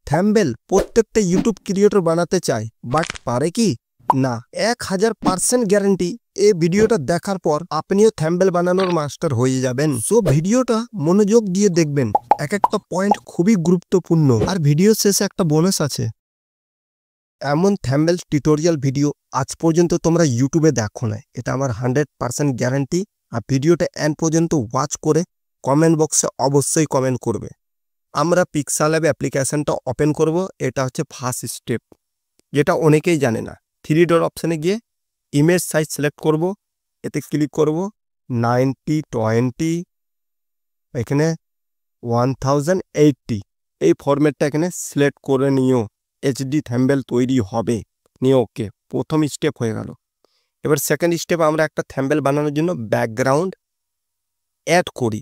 Thumbnail প্রত্যেকটা YouTube creator বানাতে চায়, বাট পারে কি না। 1000% গ্যারান্টি এই ভিডিওটা দেখার পর আপনিও থাম্বনেল বানানোর মাস্টার হয়ে যাবেন। সো ভিডিওটা মনোযোগ দিয়ে দেখবেন, এক একটা পয়েন্ট খুবই গুরুত্বপূর্ণ। আর ভিডিও শেষে একটা বোনাস আছে। এমন থাম্বনেল টিউটোরিয়াল ভিডিও আজ পর্যন্ত তোমরা ইউটিউবে দেখো না, এটা আমার 100% গ্যারান্টি। আর ভিডিওটা এন্ড পর্যন্ত ওয়াচ করে কমেন্ট বক্সে অবশ্যই কমেন্ট করবে। আমরা পিক্সাল্যাব অ্যাপ্লিকেশনটা ওপেন করব। এটা হচ্ছে ফার্স্ট স্টেপ, যেটা অনেকেই জানে না। 3 ডট অপশানে গিয়ে ইমেজ সাইজ সিলেক্ট করব, এতে ক্লিক করব 90/20, এখানে 1080 এই ফরম্যাটটা এখানে সিলেক্ট করে নিও। এইচডি থাম্বনেল তৈরি হবে, নিয়ে ওকে। প্রথম স্টেপ হয়ে গেল। এবার সেকেন্ড স্টেপ, আমরা একটা থাম্বনেল বানানোর জন্য ব্যাকগ্রাউন্ড অ্যাড করি।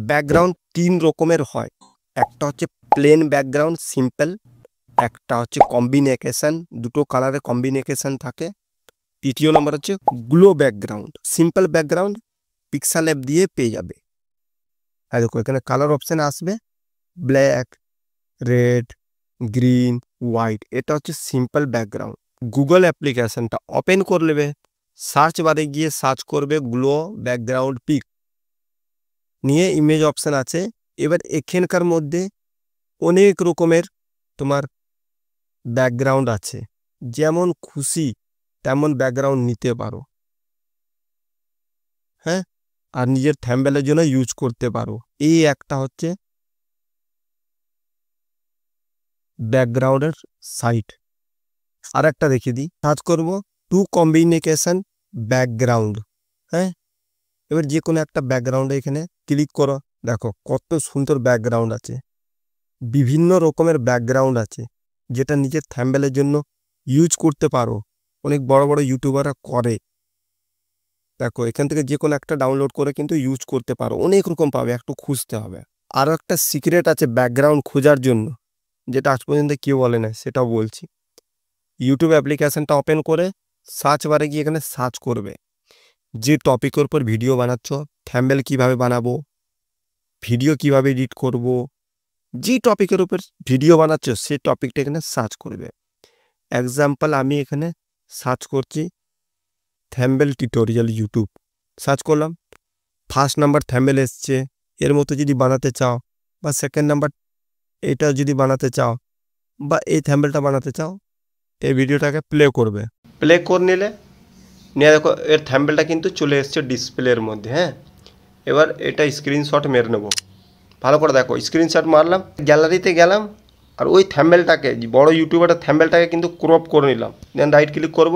ব্যাকগ্রাউন্ড 3 রকমের হয়, একটা হচ্ছে প্লেন ব্যাকগ্রাউন্ড সিম্পল, একটা হচ্ছে কম্বিনেশন, দুটো কালারের কম্বিনেশন থাকে। তৃতীয় নম্বর হচ্ছে গ্লো ব্যাকগ্রাউন্ড। সিম্পল ব্যাকগ্রাউন্ড পিক্সাল্যাব দিয়ে পেয়ে যাবে। আর দেখো এখানে কালার অপশান আসবে ব্ল্যাক, রেড, গ্রিন, হোয়াইট। এটা হচ্ছে সিম্পল ব্যাকগ্রাউন্ড। গুগল অ্যাপ্লিকেশনটা ওপেন করে নেবে, সার্চ বারে গিয়ে সার্চ করবে গ্লো ব্যাকগ্রাউন্ড পিক, নিয়ে ইমেজ অপশান আছে। এবার এখানকার মধ্যে অনেক রকমের তোমার ব্যাকগ্রাউন্ড আছে, যেমন খুশি তেমন ব্যাকগ্রাউন্ড নিতে পারো, হ্যাঁ। আর নিজের থাম্বনেলের জন্য ইউজ করতে পারো। এই একটা হচ্ছে ব্যাকগ্রাউন্ডের সাইট। আর একটা দেখিয়ে দিই, সার্চ করবো টু কম্বিনেশন ব্যাকগ্রাউন্ড, হ্যাঁ। এবার যে কোনো একটা ব্যাকগ্রাউন্ডে এখানে ক্লিক করো। দেখো কত সুন্দর ব্যাকগ্রাউন্ড আছে, বিভিন্ন রকমের ব্যাকগ্রাউন্ড আছে, যেটা নিজের থাম্বনেলের জন্য ইউজ করতে পারো। অনেক বড় বড় ইউটিউবাররা করে। দেখো এখান থেকে যে কোনো একটা ডাউনলোড করে কিন্তু ইউজ করতে পারো। অনেক রকম পাবে, একটু খুঁজতে হবে। আরও একটা সিক্রেট আছে ব্যাকগ্রাউন্ড খোঁজার জন্য, যেটা আজ পর্যন্ত কেউ বলে না, সেটাও বলছি। ইউটিউব অ্যাপ্লিকেশনটা ওপেন করে সার্চ বারে গিয়ে এখানে সার্চ করবে যে টপিকের উপর ভিডিও বানাচ্ছ, থাম্বনেল কিভাবে বানাবো, ভিডিও কিভাবে এডিট করব, যে টপিকের উপর ভিডিও বানাচ্ছ সেই টপিকটা এখানে সার্চ করবে। এক্সাম্পল আমি এখানে সার্চ করছি থাম্বনেল টিউটোরিয়াল ইউটিউব, সার্চ করলাম। ফার্স্ট নাম্বার থাম্বনেল এসছে। এর মতো যদি বানাতে চাও, বা সেকেন্ড নাম্বার এটা যদি বানাতে চাও, বা এই থাম্বনেলটা বানাতে চাও, এই ভিডিওটাকে প্লে করবে। প্লে করে নিয়ে দেখো এর থাম্বনেলটা কিন্তু চলে এসছে ডিসপ্লের মধ্যে, হ্যাঁ। এবার এটা স্ক্রিনশট মেরে নেব। ভালো করে দেখো, স্ক্রিনশট মারলাম, গ্যালারিতে গেলাম, আর ওই থাম্বনেলটাকে, বড় ইউটিউবারের থাম্বনেলটাকে কিন্তু ক্রপ করে নিলাম। দেন রাইট ক্লিক করব,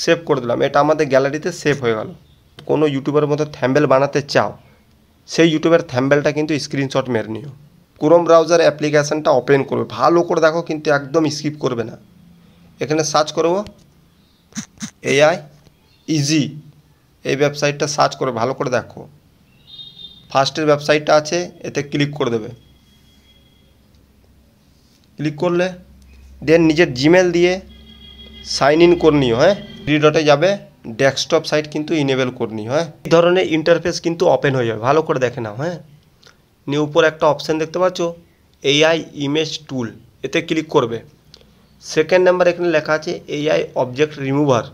সেভ করে দিলাম। এটা আমাদের গ্যালারিতে সেভ হয়ে গেল। কোনো ইউটিউবের মতো থাম্বনেল বানাতে চাও, সেই ইউটিউবের থাম্বনেলটা কিন্তু স্ক্রিনশট মেরে নিও। ক্রোম ব্রাউজার অ্যাপ্লিকেশানটা ওপেন করবে, ভালো করে দেখো কিন্তু একদম স্কিপ করবে না। এখানে সার্চ করব এআই ইজি, এই ওয়েবসাইটটা সার্চ করে ভালো করে দেখো। ফার্স্টের ওয়েবসাইটটা আছে, এতে ক্লিক করে দেবে। ক্লিক করলে দেন নিজের জিমেল দিয়ে সাইন ইন করে নিও, হ্যাঁ। 3 ডটে যাবে, ডেস্কটপ সাইট কিন্তু ইনেবল করে নিও, হ্যাঁ। এই ধরনের ইন্টারফেস কিন্তু ওপেন হয়ে যাবে, ভালো করে দেখে নাও, হ্যাঁ। নিয়ে উপর একটা অপশান দেখতে পাচ্ছ এআই ইমেজ টুল, এতে ক্লিক করবে। সেকেন্ড নাম্বার এখানে লেখা আছে এআই অবজেক্ট রিমুভার,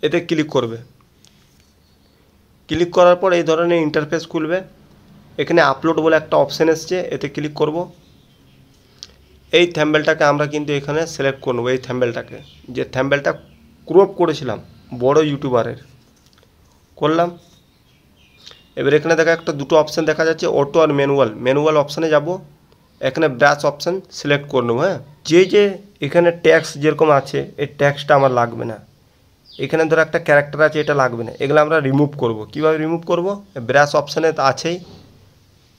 এতে ক্লিক করবে। ক্লিক করার পর এই ধরনের ইন্টারফেস খুলবে। এখানে আপলোড বলে একটা অপশান এসছে, এতে ক্লিক করব। এই থাম্বনেলটাকে আমরা কিন্তু এখানে সিলেক্ট করব, এই থাম্বনেলটাকে, যে থাম্বনেলটা ক্রপ করেছিলাম বড় ইউটিউবারের, করলাম। এবার এখানে দেখা একটা দুটো অপশান দেখা যাচ্ছে, অটো আর ম্যানুয়াল। ম্যানুয়াল অপশানে যাব, এখানে ব্রাশ অপশান সিলেক্ট করে নেবো, হ্যাঁ। যে এখানে ট্যাক্স যেরকম আছে, এই ট্যাক্সটা আমার লাগবে না। এখানে ধরো একটা ক্যারেক্টার আছে, এটা লাগবে না। এগুলো আমরা রিমুভ করব। কীভাবে রিমুভ করব? ব্রাশ অপশানে আছেই।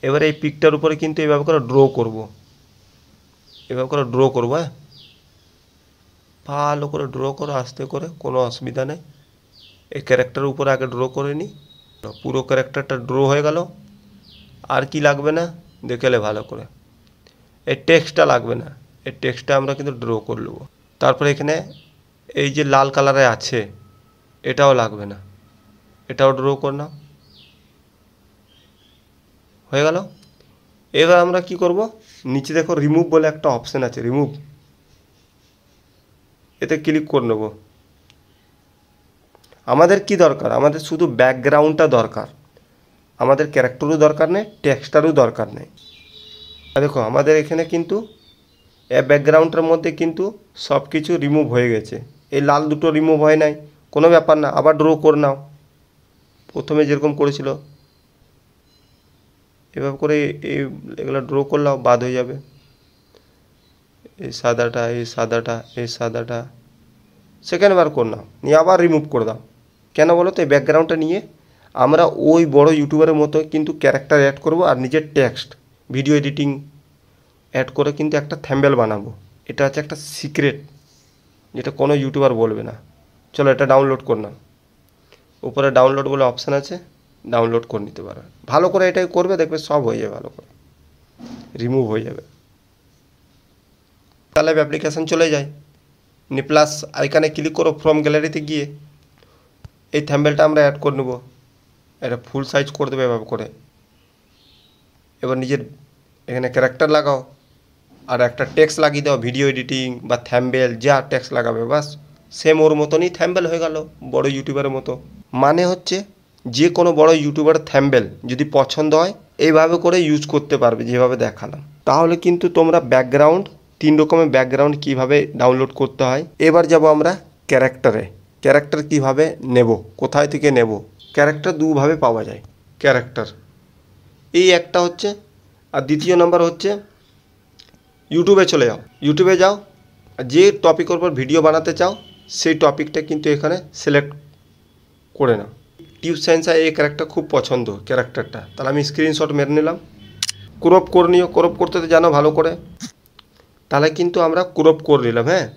এবার এই পিকটার উপরে কিন্তু এইভাবে করে ড্র করব, এভাবে করে ড্র করবো, হ্যাঁ। ভালো করে ড্র করো, আস্তে করে, কোনো অসুবিধা নেই। এই ক্যারেক্টারের উপরে আগে ড্র করে নিই, পুরো ক্যারেক্টারটা ড্র হয়ে গেল। আর কি লাগবে না দেখেলে ভালো করে, এই টেক্সটটা লাগবে না, এই টেক্সটটা আমরা কিন্তু ড্র করে নেব। তারপরে এখানে এই যে লাল কালারে আছে, এটাও লাগবে না, এটাও ড্র করে নাও, হয়ে গেল। এবার আমরা কি করব, নিচে দেখো রিমুভ বলে একটা অপশান আছে, রিমুভ, এতে ক্লিক করে নেব। আমাদের কি দরকার, আমাদের শুধু ব্যাকগ্রাউন্ডটা দরকার, আমাদের ক্যারেক্টারও দরকার নেই, টেক্সটারও দরকার নেই। দেখো আমাদের এখানে কিন্তু ব্যাকগ্রাউন্ডের মধ্যে কিন্তু সব কিছু রিমুভ হয়ে গেছে। এই লাল দুটো রিমুভ হয় নাই, কোনো ব্যাপার না, আবার ড্র করে নাও প্রথমে যেরকম করেছিল এভাবে করে। এগুলো ড্র করলেও বাদ হয়ে যাবে, এই সাদাটা এই সাদাটা এই সাদাটা সেকেন্ড বার করে নাও, নিয়ে আবার রিমুভ করে দাও। কেন বলো তো, এই ব্যাকগ্রাউন্ডটা নিয়ে আমরা ওই বড় ইউটিউবারের মতো কিন্তু ক্যারেক্টার অ্যাড করব আর নিজের টেক্সট ভিডিও এডিটিং অ্যাড করে কিন্তু একটা থ্যাম্বনেল বানাবো। এটা হচ্ছে একটা সিক্রেট, যেটা কোনো ইউটিউবার বলবে না। চলো এটা ডাউনলোড করে নাও, উপরে ডাউনলোড বলে অপশান আছে, ডাউনলোড করে নিতে পারো। ভালো করে এটাই করবে, দেখবে সব হয়ে যাবে, ভালো করে রিমুভ হয়ে যাবে। তাহলে অ্যাপ্লিকেশান চলে যায়, নি প্লাস আইকানে ক্লিক করো, ফ্রম গ্যালারিতে গিয়ে এই থ্যাম্বনেলটা আমরা অ্যাড করে নেবো। এটা ফুল সাইজ করে দেবে এভাবে করে। এবার নিজের এখানে ক্যারেক্টার লাগাও আর একটা টেক্সট লাগিয়ে দাও, ভিডিও এডিটিং বা থ্যাম্বনেল যা টেক্সট লাগাবে, বাস সেম ওর মতনই থ্যাম্বনেল হয়ে গেল, বড় ইউটিউবারের মতো। মানে হচ্ছে যে কোনো বড় ইউটিউবার থ্যাম্বনেল যদি পছন্দ হয় এইভাবে করে ইউজ করতে পারবে, যেভাবে দেখালাম। তাহলে কিন্তু তোমরা ব্যাকগ্রাউন্ড, 3 রকমের ব্যাকগ্রাউন্ড কিভাবে ডাউনলোড করতে হয়। এবার যাব আমরা ক্যারেক্টারে। ক্যারেক্টার কিভাবে নেব, কোথায় থেকে নেব। ক্যারেক্টার দুভাবে পাওয়া যায়। ক্যারেক্টার এই একটা হচ্ছে, আর দ্বিতীয় নাম্বার হচ্ছে ইউটিউবে চলে যাও। ইউটিউবে যাও, যে টপিকের উপর ভিডিও বানাতে চাও সেই টপিকটা কিন্তু এখানে সিলেক্ট করে নাও। টিউব সায়েন্সে এই ক্যারেক্টার খুব পছন্দ, ক্যারেক্টারটা, তাহলে আমি স্ক্রিনশট মেরে নিলাম। ক্রপ করে নিও, ক্রপ করতে তো জানো ভালো করে, তাহলে কিন্তু আমরা ক্রপ করে নিলাম। হ্যাঁ,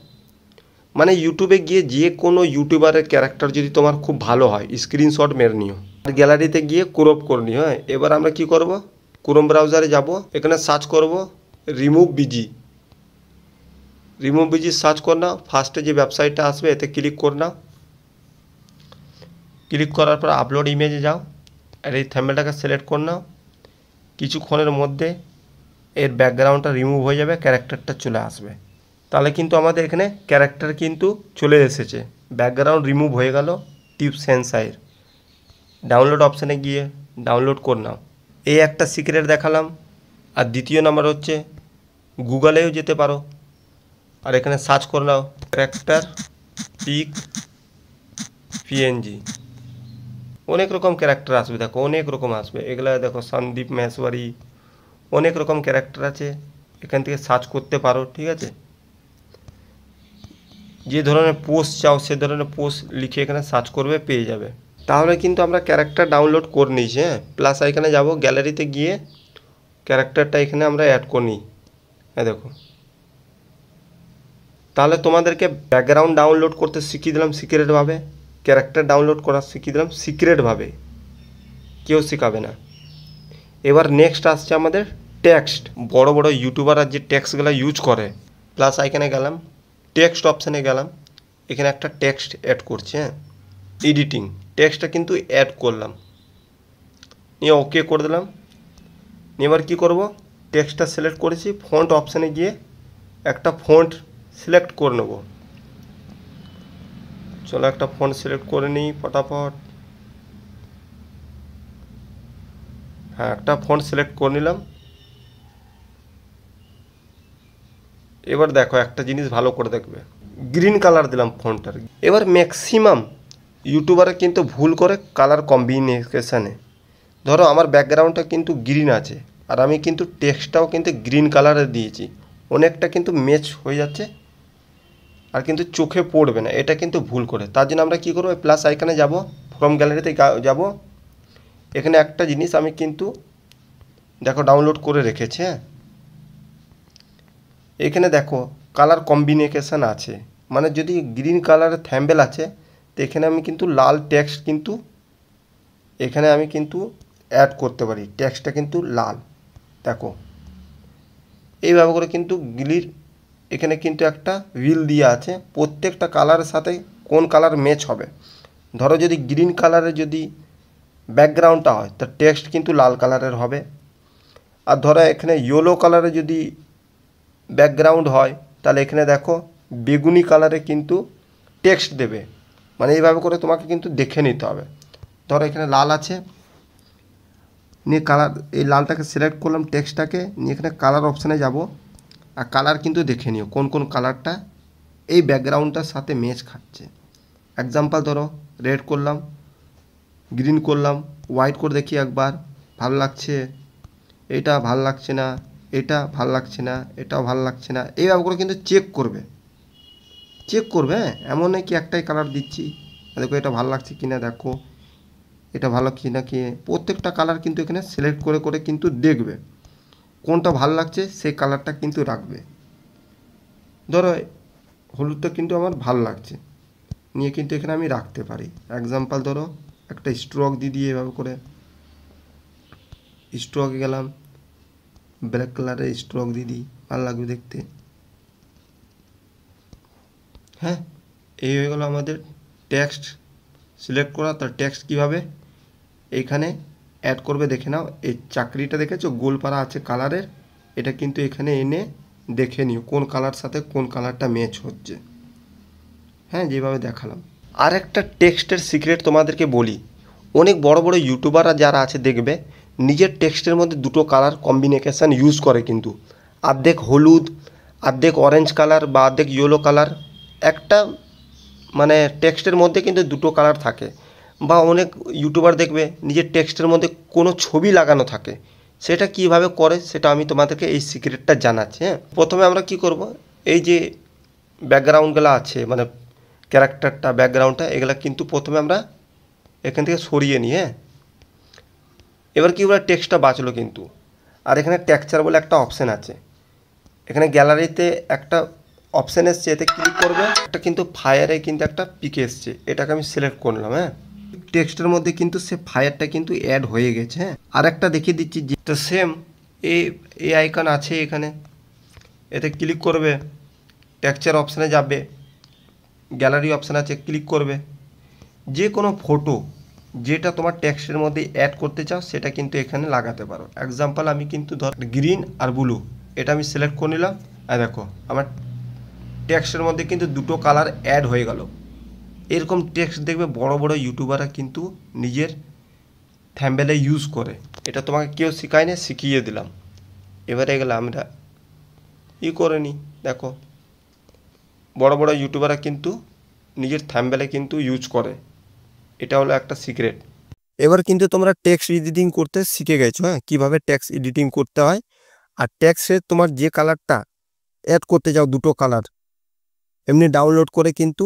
মানে ইউটিউবে গিয়ে যে কোনো ইউটিউবারের ক্যারেক্টার যদি তোমার খুব ভালো হয় স্ক্রিনশট মেরে নিও, আর গ্যালারিতে গিয়ে ক্রপ করে নিও। হ্যাঁ, এবার আমরা কি করব, ক্রোম ব্রাউজারে যাব, এখানে সার্চ করব remove busy. Remove busy search কর নাও, ফার্স্টে যে ওয়েবসাইটটা আসবে এতে ক্লিক কর নাও। ক্লিক করার পর আপলোড ইমেজে যাও আর এই থ্যাম্বনেলটাকে সিলেক্ট কর নাও। কিছুক্ষণের মধ্যে এর ব্যাকগ্রাউন্ডটা রিমুভ হয়ে যাবে, ক্যারেক্টারটা চলে আসবে। তাহলে কিন্তু আমাদের এখানে ক্যারেক্টার কিন্তু চলে এসেছে, ব্যাকগ্রাউন্ড রিমুভ হয়ে গেল টিউব সেন্সাইয়ের। ডাউনলোড অপশানে গিয়ে ডাউনলোড কর নাও। এই একটা সিক্রেট দেখালাম। আর দ্বিতীয় নাম্বার হচ্ছে গুগলেও যেতে পারো আর এখানে সার্চ করে নাও ক্যারেক্টার পিক পিএনজি। অনেক রকম ক্যারেক্টার আসবে, দেখো অনেক রকম আসবে। এগুলা দেখো সন্দীপ মেশওয়ারি, অনেক রকম ক্যারেক্টার আছে, এখান থেকে সার্চ করতে পারো। ঠিক আছে, যে ধরনের পোস্ট চাও সে ধরনের পোস্ট লিখে এখানে সার্চ করবে, পেয়ে যাবে। তাহলে কিন্তু আমরা ক্যারেক্টার ডাউনলোড করে নিয়েছি। হ্যাঁ, প্লাস এখানে যাব, গ্যালারিতে গিয়ে ক্যারেক্টারটা এখানে আমরা অ্যাড করে নিই। হ্যাঁ দেখো, তাহলে তোমাদেরকে ব্যাকগ্রাউন্ড ডাউনলোড করতে শিখিয়ে দিলাম সিক্রেটভাবে, ক্যারেক্টার ডাউনলোড করা শিখিয়ে দিলাম সিক্রেটভাবে, কেউ শেখাবে না। এবার নেক্সট আসছে আমাদের টেক্সট। বড় বড় ইউটিউবাররা যে টেক্সটগুলো ইউজ করে, প্লাস এখানে গেলাম, টেক্সট অপশানে গেলাম, এখানে একটা টেক্সট অ্যাড করছে। হ্যাঁ, এডিটিং টেক্সটটা কিন্তু অ্যাড করলাম, নিয়ে ওকে করে দিলাম। নিয়ে এবার কী করবো, টেক্সটটা সিলেক্ট করেছি, ফন্ট অপশানে গিয়ে একটা ফন্ট সিলেক্ট করে নেব। চলো একটা ফন্ট সিলেক্ট করে নিই ফটাফট। হ্যাঁ, একটা ফন্ট সিলেক্ট করে নিলাম। এবার দেখো একটা জিনিস ভালো করে দেখবে, গ্রিন কালার দিলাম ফন্টটার। এবার ম্যাক্সিমাম ইউটিউবারে কিন্তু ভুল করে কালার কম্বিনেশনে, ধরো আমার ব্যাকগ্রাউন্ডটা কিন্তু গ্রিন আছে আর আমি কিন্তু টেক্সটটাও কিন্তু গ্রিন কালারে দিয়েছি, অনেকটা কিন্তু ম্যাচ হয়ে যাচ্ছে আর কিন্তু চোখে পড়বে না, এটা কিন্তু ভুল করে। তার জন্য আমরা কী করবো, প্লাস আইকনে যাব, ফ্রম গ্যালারিতে যাব, এখানে একটা জিনিস আমি কিন্তু দেখো ডাউনলোড করে রেখেছি। হ্যাঁ, এখানে দেখো কালার কম্বিনেশন আছে, মানে যদি গ্রিন কালারের থ্যাম্বনেল আছে তো এখানে আমি কিন্তু লাল টেক্সট কিন্তু এখানে আমি কিন্তু অ্যাড করতে পারি, টেক্সটটা কিন্তু লাল। দেখো এইভাবে করে কিন্তু গ্লির এখানে কিন্তু একটা হুইল দিয়ে আছে, প্রত্যেকটা কালারের সাথে কোন কালার ম্যাচ হবে। ধরো যদি গ্রিন কালারের যদি ব্যাকগ্রাউন্ডটা হয় তো টেক্সট কিন্তু লাল কালারের হবে, আর ধরো এখানে ইয়েলো কালারে যদি ব্যাকগ্রাউন্ড হয় তাহলে এখানে দেখো বেগুনি কালারে কিন্তু টেক্সট দেবে। মানে এইভাবে করে তোমাকে কিন্তু দেখে নিতে হবে। ধরো এখানে লাল আছে, নিয়ে কালার, এই লালটাকে সিলেক্ট করলাম, টেক্সটটাকে নিয়ে এখানে কালার অপশানে যাব, আর কালার কিন্তু দেখে নিও কোন কোন কালারটা এই ব্যাকগ্রাউন্ডটার সাথে ম্যাচ খাচ্ছে। এক্সাম্পল ধরো রেড করলাম, গ্রিন করলাম, হোয়াইট করে দেখি একবার, ভালো লাগছে, এটা ভালো লাগছে না, এটা ভালো লাগছে না, এটাও ভালো লাগছে না। এইভাবে করে কিন্তু চেক করবে, হ্যাঁ, এমন নয় কি একটাই কালার দিচ্ছি, দেখো এটা ভালো লাগছে কি না, দেখো এটা ভালো কি না, কি প্রত্যেকটা কালার কিন্তু এখানে সিলেক্ট করে করে কিন্তু দেখবে কোনটা ভালো লাগছে, সেই কালারটা কিন্তু রাখবে। ধরো হলুদটা কিন্তু আমার ভালো লাগছে, নিয়ে কিন্তু এখানে আমি রাখতে পারি। এক্সাম্পল ধরো একটা স্ট্রোক দিয়ে এভাবে করে স্ট্রোকে গেলাম, ব্ল্যাক কালারের স্ট্রোক দিয়ে দিই, ভালো লাগবে দেখতে। হ্যাঁ, এই হয়ে গেল আমাদের টেক্সট সিলেক্ট করা। তার টেক্সট কীভাবে এইখানে অ্যাড করবে দেখে নাও। এই চাকরিটা দেখেছো গোলপাড়া আছে কালারের, এটা কিন্তু এখানে এনে দেখে নিও কোন কালার সাথে কোন কালারটা ম্যাচ হচ্ছে। হ্যাঁ, যেভাবে দেখালাম। আর একটা টেক্সটের সিক্রেট তোমাদেরকে বলি, অনেক বড় বড় ইউটিউবাররা যারা আছে দেখবে নিজের টেক্সটের মধ্যে দুটো কালার কম্বিনেশন ইউজ করে, কিন্তু অর্ধেক হলুদ, অর্ধেক অরেঞ্জ কালার বা অর্ধেক ইয়েলো কালার, একটা মানে টেক্সটের মধ্যে কিন্তু দুটো কালার থাকে। বা অনেক ইউটিউবার দেখবে নিজের টেক্সটের মধ্যে কোনো ছবি লাগানো থাকে, সেটা কিভাবে করে সেটা আমি তোমাদেরকে এই সিক্রেটটা জানাচ্ছি। হ্যাঁ, প্রথমে আমরা কি করব, এই যে ব্যাকগ্রাউন্ডগুলো আছে মানে ক্যারেক্টারটা, ব্যাকগ্রাউন্ডটা, এগুলো কিন্তু প্রথমে আমরা এখান থেকে সরিয়ে নিই। হ্যাঁ, এবার কি বলে টেক্সটটা বাঁচলো কিন্তু। আর এখানে টেক্সচার বলে একটা অপশান আছে, এখানে গ্যালারিতে একটা অপশান এসছে, এতে ক্লিক করবে, একটা কিন্তু ফায়ারে কিন্তু একটা পিক এসছে, এটাকে আমি সিলেক্ট করলাম। হ্যাঁ, টেক্সটের মধ্যে কিন্তু সে ফায়ারটা কিন্তু অ্যাড হয়ে গেছে। হ্যাঁ, আর একটা দেখিয়ে দিচ্ছি, যেটা সেম এই আইকন আছে এখানে, এতে ক্লিক করবে, টেক্সচার অপশানে যাবে, গ্যালারি অপশান আছে, ক্লিক করবে, যে কোনো ফটো যেটা তোমার টেক্সটের মধ্যে অ্যাড করতে চাও সেটা কিন্তু এখানে লাগাতে পারো। এক্সাম্পল আমি কিন্তু ধর গ্রিন আর ব্লু, এটা আমি সিলেক্ট করে নিলাম, আর দেখো আমার টেক্সটের মধ্যে কিন্তু দুটো কালার অ্যাড হয়ে গেল। এরকম টেক্সট দেখবে বড় বড় ইউটিউবাররা কিন্তু নিজের থ্যাম্বনেলে ইউজ করে। এটা তোমাকে কেউ শেখায় না, শিখিয়ে দিলাম। এবারে গেলে আমরা করে নিই, দেখো বড় বড় ইউটিউবাররা কিন্তু নিজের থ্যাম্বনেলে কিন্তু ইউজ করে, এটা হলো একটা সিক্রেট। এবার কিন্তু তোমরা টেক্সট এডিটিং করতে শিখে গেছো। হ্যাঁ, কীভাবে টেক্সট এডিটিং করতে হয়। আর টেক্সটে তোমার যে কালারটা অ্যাড করতে চাও, দুটো কালার এমনি ডাউনলোড করে কিন্তু,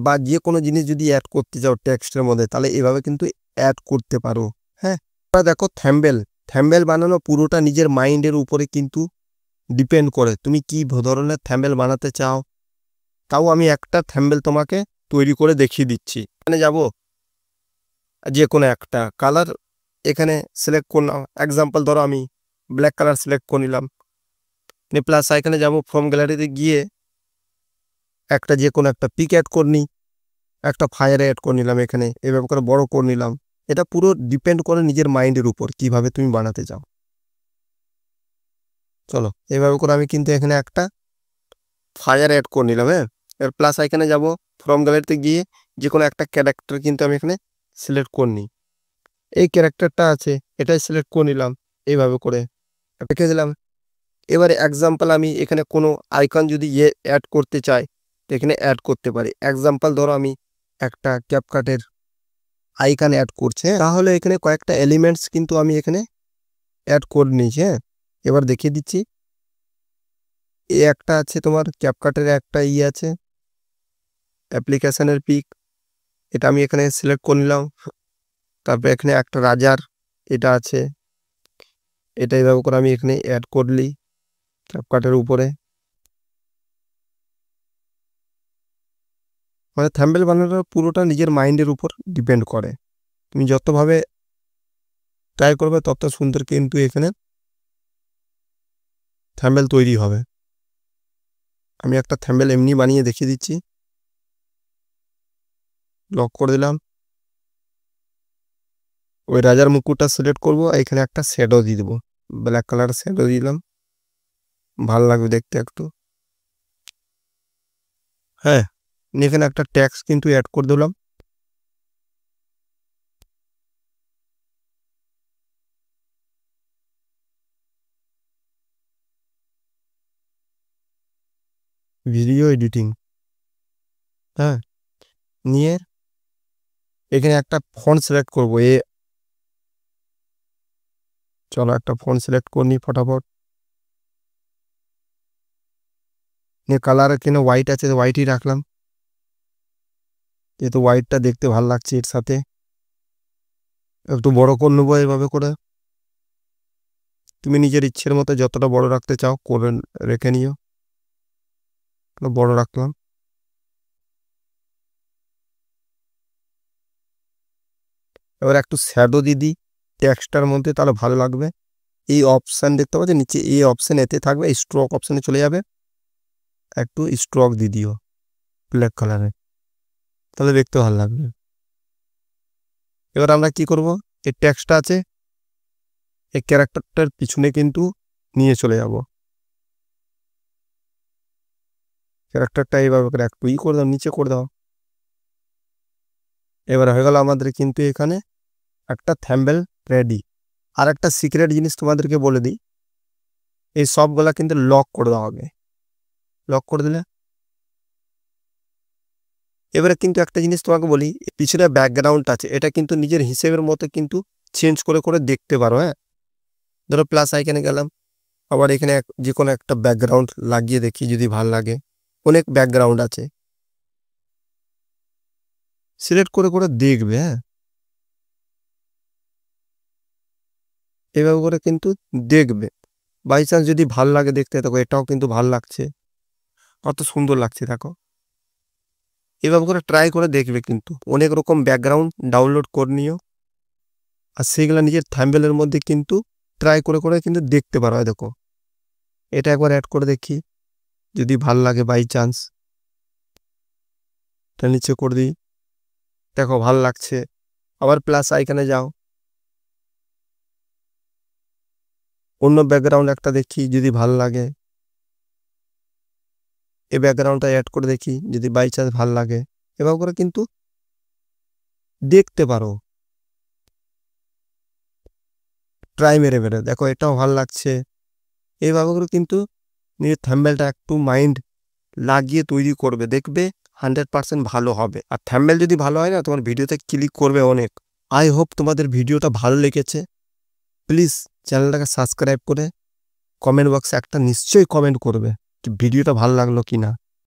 বা যে কোনো জিনিস যদি অ্যাড করতে চাও টেক্সটের মধ্যে, তাহলে এভাবে কিন্তু অ্যাড করতে পারো। হ্যাঁ, দেখো থ্যাম্বেল বানানো পুরোটা নিজের মাইন্ডের উপরে কিন্তু ডিপেন্ড করে তুমি কি ধরনের থ্যাম্বেল বানাতে চাও। তাও আমি একটা থ্যাম্বেল তোমাকে তৈরি করে দেখিয়ে দিচ্ছি। এখানে যাব, যে কোনো একটা কালার এখানে সিলেক্ট করলাম। এক্সাম্পল ধরো আমি ব্ল্যাক কালার সিলেক্ট করে নিলাম, প্লাস এখানে যাব, ফ্রম গ্যালারিতে গিয়ে একটা যে কোনো একটা পিক অ্যাড করে নিই, একটা ফায়ার অ্যাড করে নিলাম, এখানে এভাবে করে বড় করে নিলাম। এটা পুরো ডিপেন্ড করে নিজের মাইন্ডের উপর কিভাবে তুমি বানাতে চাও। চলো এইভাবে করে আমি কিন্তু এখানে একটা ফায়ার অ্যাড করে নিলাম। হ্যাঁ, এর প্লাস এখানে যাব, ফ্রম গ্যালারিতে গিয়ে যে কোনো একটা ক্যারেক্টার কিন্তু আমি এখানে সিলেক্ট করে নিই। এই ক্যারেক্টারটা আছে, এটাই সিলেক্ট করে নিলাম, এইভাবে করে রেখে দিলাম। এবারে এক্সাম্পল আমি এখানে কোনো আইকন যদি অ্যাড করতে চাই তো এখানে অ্যাড করতে পারি। এক্সাম্পল ধরো আমি একটা ক্যাপকাটের আইকন অ্যাড করছে, তাহলে এখানে কয়েকটা এলিমেন্টস কিন্তু আমি এখানে অ্যাড করে নিয়েছি। হ্যাঁ, এবার দেখিয়ে দিচ্ছি। এই একটা আছে তোমার ক্যাপকাটের একটা আছে অ্যাপ্লিকেশনের পিক, এটা আমি এখানে সিলেক্ট করে নিলাম। তারপরে এখানে একটা রাজার এটা আছে, এটা এইভাবে করে আমি এখানে অ্যাড করলি ক্যাপকাটের উপরে। মানে থ্যাম্বনেল বানানোর পুরোটা নিজের মাইন্ডের উপর ডিপেন্ড করে, তুমি যতভাবে ট্রাই করবে তত সুন্দর কিন্তু এখানে থ্যাম্বনেল তৈরি হবে। আমি একটা থ্যাম্বনেল এমনি বানিয়ে দেখিয়ে দিচ্ছি। লক করে দিলাম, ওই রাজার মুকুটটা সিলেক্ট করব, এখানে একটা শ্যাডো দিয়ে দেবো। ব্ল্যাক কালার শ্যাডো দিলাম, ভালো লাগবে দেখতে একটু। হ্যাঁ, এখানে একটা ট্যাক্স কিন্তু অ্যাড করে দিলাম। ভিডিও এডিটিং, হ্যাঁ, নিয়ে এখানে একটা ফন্ট সিলেক্ট করবো। চলো একটা ফন্ট সিলেক্ট করে নিই ফটাফট। নিয়ে কালার এখানে হোয়াইট আছে, হোয়াইটই রাখলাম, যেহেতু হোয়াইটটা দেখতে ভালো লাগছে। এর সাথে একটু বড় করে নেবো এভাবে করে। তুমি নিজের ইচ্ছের মতো যতটা বড় রাখতে চাও করে রেখে নিও। বড় রাখলাম। এবার একটু শ্যাডো দিয়ে দিই টেক্সটার মধ্যে, তাহলে ভালো লাগবে। এই অপশান দেখতে পাচ্ছি নিচে, এই অপশান এতে থাকবে, স্ট্রোক অপশানে চলে যাবে, একটু স্ট্রোক দিয়ে দিও ব্ল্যাক কালারে, তাহলে দেখতে ভালো লাগবে। এবার আমরা কি করব, এই টেক্সটটা আছে এই ক্যারেক্টারটার পিছনে কিন্তু নিয়ে চলে যাব। ক্যারেক্টারটা এইভাবে করে একটু করে দাও, নিচে করে দাও। এবার হয়ে গেল আমাদের কিন্তু এখানে একটা থাম্বনেল রেডি। আর একটা সিক্রেট জিনিস তোমাদেরকে বলে দিই, এই সবগুলা কিন্তু লক করে দেওয়া হবে। লক করে দিলে এবারে কিন্তু একটা জিনিস তোমাকে বলি, পিছনে ব্যাকগ্রাউন্ড আছে, এটা কিন্তু নিজের হিসেবের মতো কিন্তু চেঞ্জ করে করে দেখতে পারো। হ্যাঁ, ধরো প্লাস আইকনে গেলাম, আবার এখানে যে কোনো একটা ব্যাকগ্রাউন্ড লাগিয়ে দেখি যদি ভালো লাগে। অনেক ব্যাকগ্রাউন্ড আছে, সিলেক্ট করে করে দেখবে। হ্যাঁ, এভাবে করে কিন্তু দেখবে, বাই চান্স যদি ভাল লাগে দেখতে, দেখো এটাও কিন্তু ভাল লাগছে, কত সুন্দর লাগছে দেখো। এভাবে করে ট্রাই করে দেখবে, কিন্তু অনেক রকম ব্যাকগ্রাউন্ড ডাউনলোড করে নিও, আর সেগুলো নিজের থাম্বনেলের মধ্যে কিন্তু ট্রাই করে করে কিন্তু দেখতে পারো। দেখো এটা একবার অ্যাড করে দেখি যদি ভাল লাগে বাই চান্স, এটা নিচে করে দিই, দেখো ভাল লাগছে। আবার প্লাস আইকনে যাও, অন্য ব্যাকগ্রাউন্ড একটা দেখি যদি ভাল লাগে, এই ব্যাকগ্রাউন্ডটা অ্যাড করে দেখি যদি বাই চান্স ভাল লাগে। এভাবে করে কিন্তু দেখতে পারো, ট্রাই মেরে মেরে দেখো এটাও ভাল লাগছে। এইভাবে করে কিন্তু নিজের থাম্বনেলটা একটু মাইন্ড লাগিয়ে তৈরি করবে, দেখবে 100% ভালো হবে। আর থাম্বনেল যদি ভালো হয় না, তোমার ভিডিওতে ক্লিক করবে অনেক। আই হোপ তোমাদের ভিডিওটা ভালো লেগেছে। প্লিজ চ্যানেলটাকে সাবস্ক্রাইব করে কমেন্ট বক্সে একটা নিশ্চয়ই কমেন্ট করবে ভিডিওটা ভালো লাগলো কিনা।